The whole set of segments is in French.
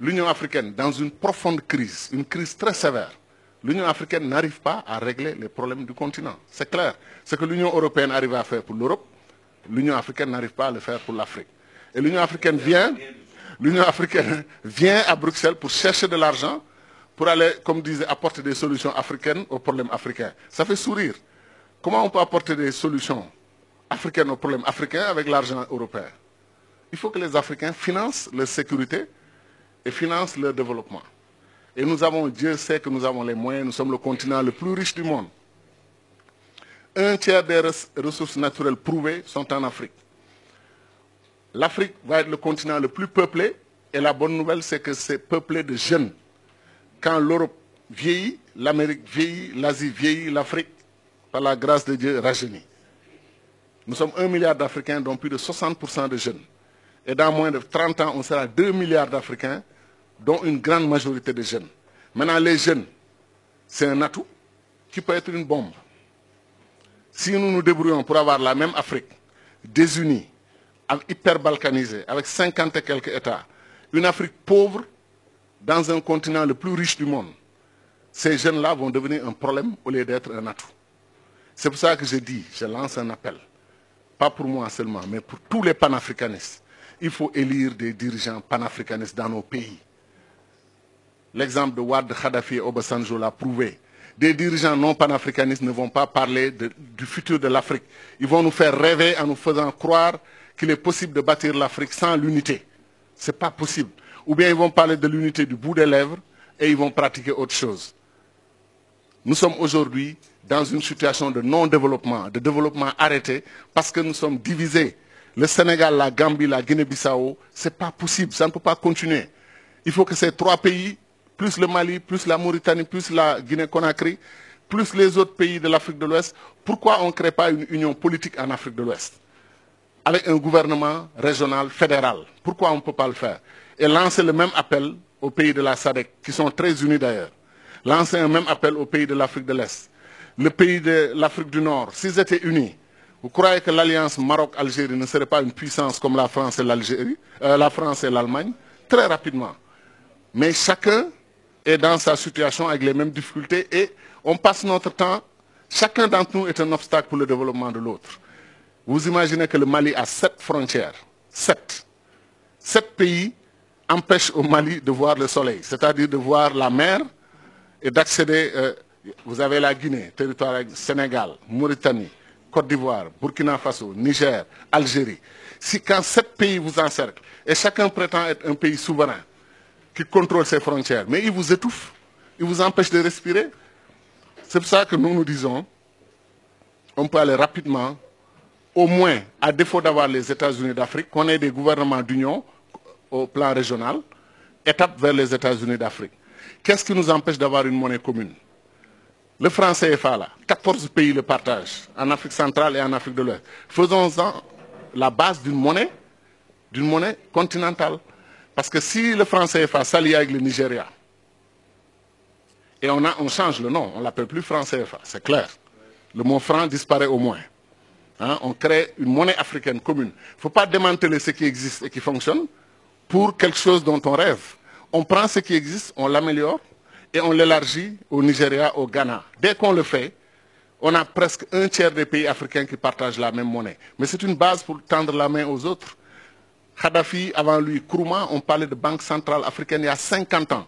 l'Union africaine, dans une profonde crise, une crise très sévère, l'Union africaine n'arrive pas à régler les problèmes du continent. C'est clair. Ce que l'Union européenne arrive à faire pour l'Europe, l'Union africaine n'arrive pas à le faire pour l'Afrique. Et l'Union africaine vient à Bruxelles pour chercher de l'argent, pour aller, comme disait, apporter des solutions africaines aux problèmes africains. Ça fait sourire. Comment on peut apporter des solutions africaines aux problèmes africains avec l'argent européen? Il faut que les Africains financent leur sécurité et financent leur développement. Et nous avons, Dieu sait que nous avons les moyens, nous sommes le continent le plus riche du monde. Un tiers des ressources naturelles prouvées sont en Afrique. L'Afrique va être le continent le plus peuplé, et la bonne nouvelle, c'est que c'est peuplé de jeunes. Quand l'Europe vieillit, l'Amérique vieillit, l'Asie vieillit, l'Afrique, par la grâce de Dieu, rajeunit. Nous sommes 1 milliard d'Africains, dont plus de 60% de jeunes. Et dans moins de 30 ans, on sera 2 milliards d'Africains, dont une grande majorité de jeunes. Maintenant, les jeunes, c'est un atout qui peut être une bombe. Si nous nous débrouillons pour avoir la même Afrique, désunie, hyper balkanisée, avec 50 et quelques États, une Afrique pauvre dans un continent le plus riche du monde, ces jeunes-là vont devenir un problème au lieu d'être un atout. C'est pour ça que je dis, je lance un appel, pas pour moi seulement, mais pour tous les panafricanistes. Il faut élire des dirigeants panafricanistes dans nos pays. L'exemple de Wade, Kadhafi et Obasanjo l'a prouvé. Des dirigeants non panafricanistes ne vont pas parler du futur de l'Afrique. Ils vont nous faire rêver en nous faisant croire qu'il est possible de bâtir l'Afrique sans l'unité. Ce n'est pas possible. Ou bien ils vont parler de l'unité du bout des lèvres et ils vont pratiquer autre chose. Nous sommes aujourd'hui dans une situation de non-développement, de développement arrêté, parce que nous sommes divisés. Le Sénégal, la Gambie, la Guinée-Bissau, ce n'est pas possible, ça ne peut pas continuer. Il faut que ces trois pays, plus le Mali, plus la Mauritanie, plus la Guinée-Conakry, plus les autres pays de l'Afrique de l'Ouest, pourquoi on ne crée pas une union politique en Afrique de l'Ouest avec un gouvernement régional, fédéral? Pourquoi on ne peut pas le faire? Et lancer le même appel aux pays de la SADC, qui sont très unis d'ailleurs. Lancer un même appel aux pays de l'Afrique de l'Est. Le pays de l'Afrique du Nord, s'ils étaient unis, vous croyez que l'alliance Maroc-Algérie ne serait pas une puissance comme la France et l'Algérie, la France et l'Allemagne? Très rapidement. Mais chacun est dans sa situation avec les mêmes difficultés et on passe notre temps, chacun d'entre nous est un obstacle pour le développement de l'autre. Vous imaginez que le Mali a 7 frontières. 7. 7 pays empêchent au Mali de voir le soleil, c'est-à-dire de voir la mer et d'accéder. Vous avez la Guinée, territoire Sénégal, Mauritanie, Côte d'Ivoire, Burkina Faso, Niger, Algérie. Si quand 7 pays vous encerclent et chacun prétend être un pays souverain qui contrôle ses frontières, mais il vous étouffe, il vous empêche de respirer. C'est pour ça que nous nous disons, on peut aller rapidement, au moins, à défaut d'avoir les États-Unis d'Afrique, qu'on ait des gouvernements d'union au plan régional, étape vers les États-Unis d'Afrique. Qu'est-ce qui nous empêche d'avoir une monnaie commune? Le franc CFA, là, 14 pays le partagent, en Afrique centrale et en Afrique de l'Ouest. Faisons-en la base d'une monnaie continentale. Parce que si le franc CFA s'allie avec le Nigeria, et on change le nom, on ne l'appelle plus franc CFA, c'est clair. Le mot franc disparaît au moins. Hein, on crée une monnaie africaine commune. Il ne faut pas démanteler ce qui existe et qui fonctionne pour quelque chose dont on rêve. On prend ce qui existe, on l'améliore et on l'élargit au Nigeria, au Ghana. Dès qu'on le fait, on a presque un tiers des pays africains qui partagent la même monnaie. Mais c'est une base pour tendre la main aux autres. Kadhafi, avant lui, Nkrumah, on parlait de Banque centrale africaine il y a 50 ans.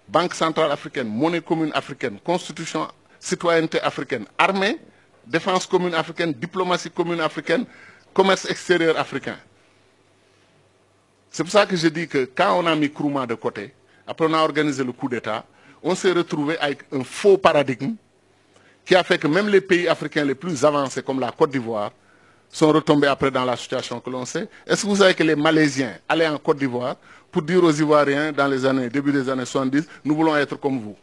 Banque centrale africaine, monnaie commune africaine, constitution, citoyenneté africaine, armée, défense commune africaine, diplomatie commune africaine, commerce extérieur africain. C'est pour ça que je dis que quand on a mis Nkrumah de côté, après on a organisé le coup d'État, on s'est retrouvé avec un faux paradigme qui a fait que même les pays africains les plus avancés comme la Côte d'Ivoire sont retombés après dans la situation que l'on sait. Est-ce que vous savez que les Malaisiens allaient en Côte d'Ivoire pour dire aux Ivoiriens dans les années, début des années 70, nous voulons être comme vous?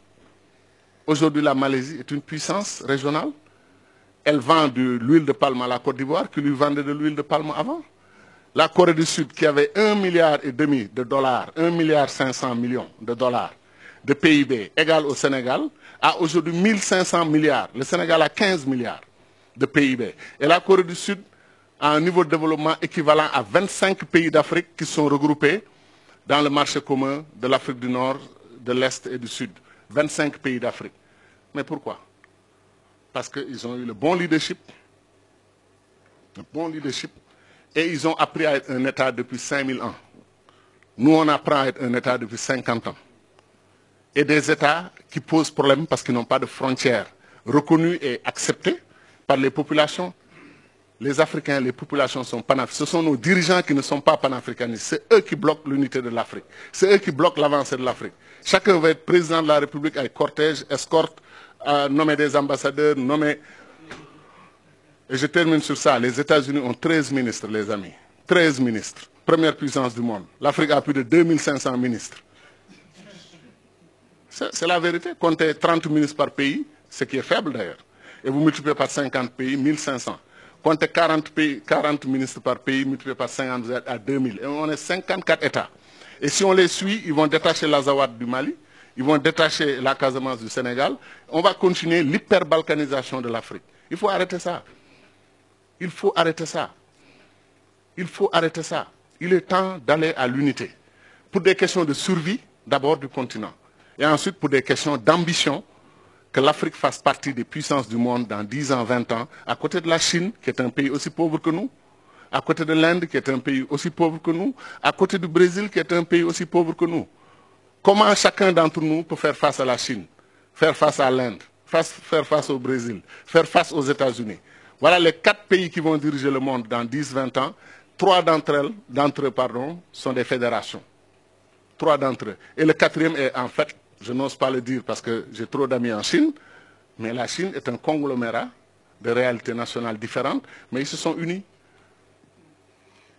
Aujourd'hui, la Malaisie est une puissance régionale. Elle vend de l'huile de palme à la Côte d'Ivoire qui lui vendait de l'huile de palme avant. La Corée du Sud, qui avait 1,5 milliard de dollars, 1,5 milliard de dollars de PIB égal au Sénégal, a aujourd'hui 1500 milliards. Le Sénégal a 15 milliards de PIB. Et la Corée du Sud a un niveau de développement équivalent à 25 pays d'Afrique qui sont regroupés dans le marché commun de l'Afrique du Nord, de l'Est et du Sud. 25 pays d'Afrique. Mais pourquoi? Parce qu'ils ont eu le bon leadership, et ils ont appris à être un État depuis 5000 ans. Nous, on apprend à être un État depuis 50 ans. Et des États qui posent problème parce qu'ils n'ont pas de frontières reconnues et acceptées par les populations. Les Africains, les populations sont panafricaines. Ce sont nos dirigeants qui ne sont pas panafricanistes. C'est eux qui bloquent l'unité de l'Afrique. C'est eux qui bloquent l'avancée de l'Afrique. Chacun veut être président de la République avec cortège, escorte, nommer des ambassadeurs, nommer... Et je termine sur ça. Les États-Unis ont 13 ministres, les amis. 13 ministres. Première puissance du monde. L'Afrique a plus de 2500 ministres. C'est la vérité. Comptez 30 ministres par pays, ce qui est faible d'ailleurs. Et vous multipliez par 50 pays, 1500. Comptez 40 ministres par pays, multiplié par 50, vous êtes à 2000. Et on est 54 États. Et si on les suit, ils vont détacher l'Azawad du Mali, ils vont détacher la Casamance du Sénégal. On va continuer l'hyperbalkanisation de l'Afrique. Il faut arrêter ça. Il faut arrêter ça. Il faut arrêter ça. Il est temps d'aller à l'unité. Pour des questions de survie, d'abord du continent. Et ensuite pour des questions d'ambition, que l'Afrique fasse partie des puissances du monde dans 10 ans, 20 ans, à côté de la Chine, qui est un pays aussi pauvre que nous, à côté de l'Inde, qui est un pays aussi pauvre que nous, à côté du Brésil, qui est un pays aussi pauvre que nous. Comment chacun d'entre nous peut faire face à la Chine, faire face à l'Inde, faire face au Brésil, faire face aux États-Unis? Voilà les 4 pays qui vont diriger le monde dans 10, 20 ans. 3 d'entre eux, sont des fédérations. 3 d'entre eux. Et le 4e est en fait, je n'ose pas le dire parce que j'ai trop d'amis en Chine, mais la Chine est un conglomérat de réalités nationales différentes, mais ils se sont unis.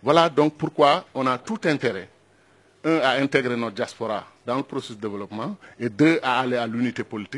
Voilà donc pourquoi on a tout intérêt, 1, à intégrer notre diaspora dans le processus de développement, et 2, à aller à l'unité politique.